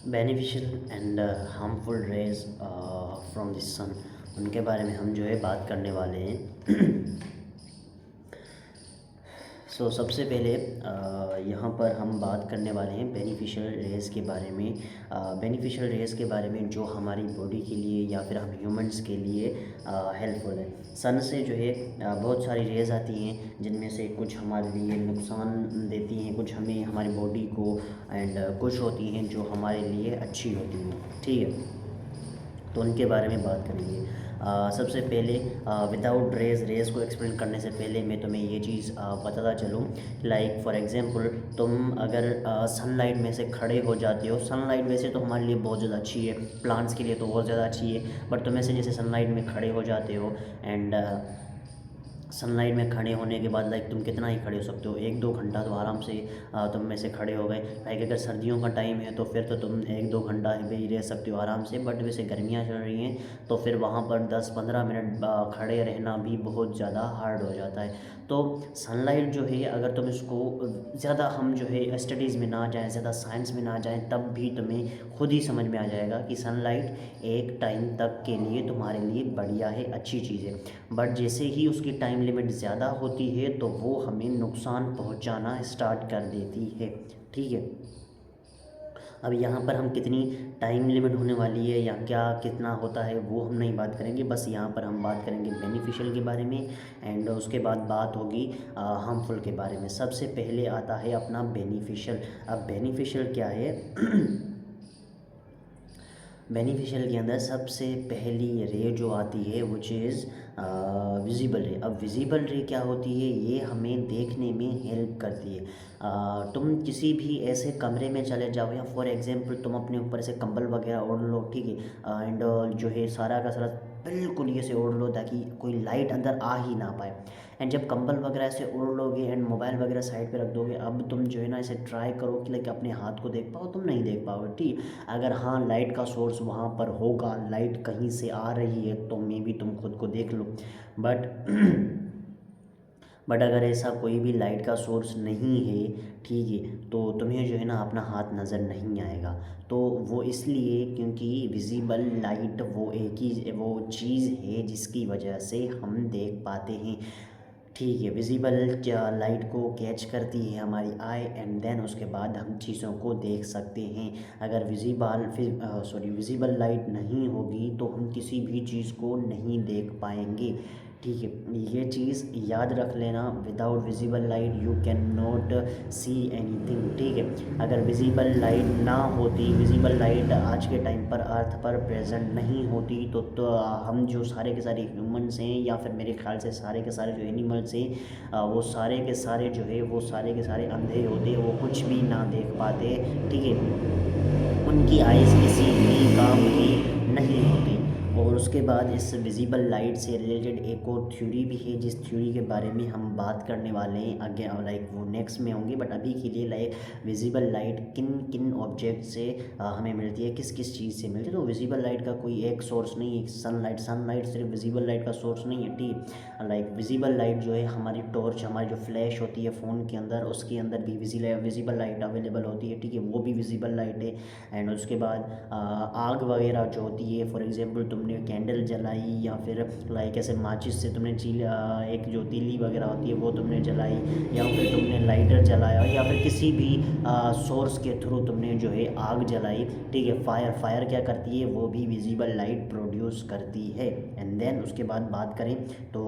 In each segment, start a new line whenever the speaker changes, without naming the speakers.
Beneficial and harmful rays from the sun, उनके बारे में हम जो है बात करने वाले हैं। सबसे पहले यहाँ पर हम बात करने वाले हैं बेनिफिशियल रेज़ के बारे में। बेनिफिशियल रेज़ के बारे में जो हमारी बॉडी के लिए या फिर हम ह्यूमंस के लिए हेल्पफुल है। सन से जो है बहुत सारी रेज़ आती हैं, जिनमें से कुछ हमारे लिए नुकसान देती हैं, कुछ हमें हमारी बॉडी को, एंड कुछ होती हैं जो हमारे लिए अच्छी होती हैं। ठीक है, तो उनके बारे में बात करेंगे। सबसे पहले विदाउट रेज़ को एक्सप्लेन करने से पहले मैं तुम्हें ये चीज़ बताता चलूँ। लाइक फॉर एग्ज़ाम्पल, तुम अगर सनलाइट में से खड़े हो जाते हो। सनलाइट वैसे तो हमारे लिए बहुत ज़्यादा अच्छी है, प्लांट्स के लिए तो बहुत ज़्यादा अच्छी है, बट तुम ऐसे जैसे सनलाइट में खड़े हो जाते हो एंड सनलाइट में खड़े होने के बाद लाइक तुम कितना ही खड़े हो सकते हो, 1-2 घंटा तो आराम से तुम में से खड़े हो गए। लाइक अगर सर्दियों का टाइम है तो फिर तो तुम 1-2 घंटा भी रह सकते हो आराम से, बट वैसे गर्मियाँ चल रही हैं तो फिर वहाँ पर 10-15 मिनट खड़े रहना भी बहुत ज़्यादा हार्ड हो जाता है। तो सनलाइट जो है, अगर तुम इसको ज़्यादा, हम जो है स्टडीज़ में ना जाएँ, ज़्यादा साइंस में ना जाएँ, तब भी तुम्हें खुद ही समझ में आ जाएगा कि सनलाइट एक टाइम तक के लिए तुम्हारे लिए बढ़िया है, अच्छी चीज़ है। बट जैसे ही उसकी टाइम लिमिट ज़्यादा होती है तो वो हमें नुकसान पहुंचाना स्टार्ट कर देती है। ठीक है, अब यहाँ पर हम कितनी टाइम लिमिट होने वाली है या क्या कितना होता है वो हम नहीं बात करेंगे, बस यहाँ पर हम बात करेंगे बेनिफिशियल के बारे में, एंड उसके बाद बात होगी हार्मफुल के बारे में। सबसे पहले आता है अपना बेनिफिशियल। अब बेनिफिशियल क्या है? बेनिफिशियल के अंदर सबसे पहली रे जो आती है विच इज़ विजिबल रे। अब विजिबल रे क्या होती है? ये हमें देखने में हेल्प करती है। तुम किसी भी ऐसे कमरे में चले जाओ, या फॉर एग्जांपल तुम अपने ऊपर से कंबल वगैरह ओढ़ लो, ठीक है, एंड जो है सारा का सारा बिल्कुल ये से ओढ़ लो ताकि कोई लाइट अंदर आ ही ना पाए। एंड जब कंबल वगैरह से ओढ़ लोगे एंड मोबाइल वगैरह साइड पे रख दोगे, अब तुम जो है ना इसे ट्राई करो कि लाइक अपने हाथ को देख पाओ, तुम नहीं देख पाओगे। ठीक, अगर हाँ लाइट का सोर्स वहाँ पर होगा, लाइट कहीं से आ रही है, तो मे बी तुम खुद को देख लो। बट बट अगर ऐसा कोई भी लाइट का सोर्स नहीं है, ठीक है, तो तुम्हें जो है ना अपना हाथ नज़र नहीं आएगा। तो वो इसलिए क्योंकि विजिबल लाइट वो चीज़ है जिसकी वजह से हम देख पाते हैं। ठीक है, विजिबल लाइट को कैच करती है हमारी आई, एंड देन उसके बाद हम चीज़ों को देख सकते हैं। अगर विजिबल लाइट नहीं होगी तो हम किसी भी चीज़ को नहीं देख पाएंगे। ठीक है, ये चीज़ याद रख लेना। Without visible light you can not see anything. ठीक है, अगर विजिबल लाइट ना होती, विजिबल लाइट आज के टाइम पर अर्थ पर प्रेजेंट नहीं होती, तो हम जो सारे के सारे ह्यूमंस हैं, या फिर मेरे ख्याल से सारे के सारे जो एनिमल्स हैं, वो सारे के सारे जो है वो सारे के सारे अंधे होते, वो कुछ भी ना देख पाते। ठीक है, उनकी आइज़ किसी भी काम की नहीं होती। और उसके बाद इस विजिबल लाइट से रिलेटेड एक और थ्योरी भी है, जिस थ्योरी के बारे में हम बात करने वाले हैं आगे, लाइक वो नेक्स्ट में होंगी। बट अभी के लिए लाइक विजिबल लाइट किन किन ऑब्जेक्ट से हमें मिलती है, किस किस चीज़ से मिलती है। तो विजिबल लाइट का कोई एक सोर्स नहीं है। सनलाइट सिर्फ विजिबल लाइट का सोर्स नहीं है। ठीक, लाइक विजिबल लाइट जो है हमारी टॉर्च, हमारी जो फ्लैश होती है फ़ोन के अंदर, उसके अंदर भी विजिबल लाइट अवेलेबल होती है। ठीक है, वो भी विजिबल लाइट है। एंड उसके बाद आग वगैरह जो होती है, फॉर एग्जांपल तुमने कैंडल जलाई, या फिर लाइक ऐसे माचिस से तुमने एक जो तीली वगैरह होती है वो तुमने जलाई, या फिर तुमने लाइटर जलाया, या फिर किसी भी सोर्स के थ्रू तुमने जो है आग जलाई। ठीक है, फायर क्या करती है? वो भी विजिबल लाइट प्रोड्यूस करती है। एंड देन उसके बाद बात करें तो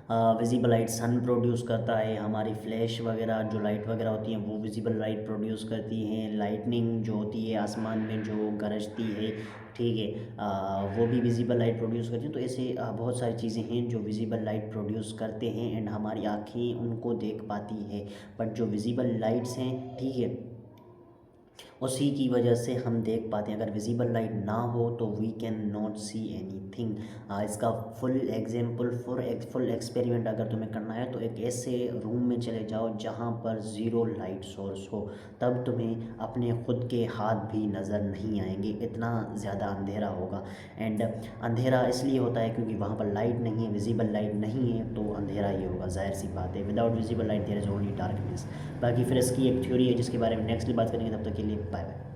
विजिबल लाइट सन प्रोड्यूस करता है, हमारी फ्लैश वगैरह जो लाइट वगैरह होती हैं वो विजिबल लाइट प्रोड्यूस करती हैं। लाइटनिंग जो होती है आसमान में जो गरजती है, ठीक है, वो भी विजिबल लाइट प्रोड्यूस करती हैं। तो ऐसे बहुत सारी चीज़ें हैं जो विजिबल लाइट प्रोड्यूस करते हैं, एंड हमारी आँखें उनको देख पाती है। बट जो विजिबल लाइट्स हैं, ठीक है, उसी की वजह से हम देख पाते हैं। अगर विजिबल लाइट ना हो तो we can not see anything. इसका फुल एग्जांपल, फुल एक्सपेरिमेंट अगर तुम्हें करना है तो एक ऐसे रूम में चले जाओ जहाँ पर ज़ीरो लाइट सोर्स हो, तब तुम्हें अपने खुद के हाथ भी नज़र नहीं आएंगे, इतना ज़्यादा अंधेरा होगा। एंड अंधेरा इसलिए होता है क्योंकि वहाँ पर लाइट नहीं है, विजिबल लाइट नहीं है, तो अंधेरा ही होगा, जाहिर सी बात है। Without visible light there is only darkness. बाकी फिर इसकी एक थ्योरी है जिसके बारे में नेक्स्ट बात करेंगे। तब तक के लिए बाय बाय।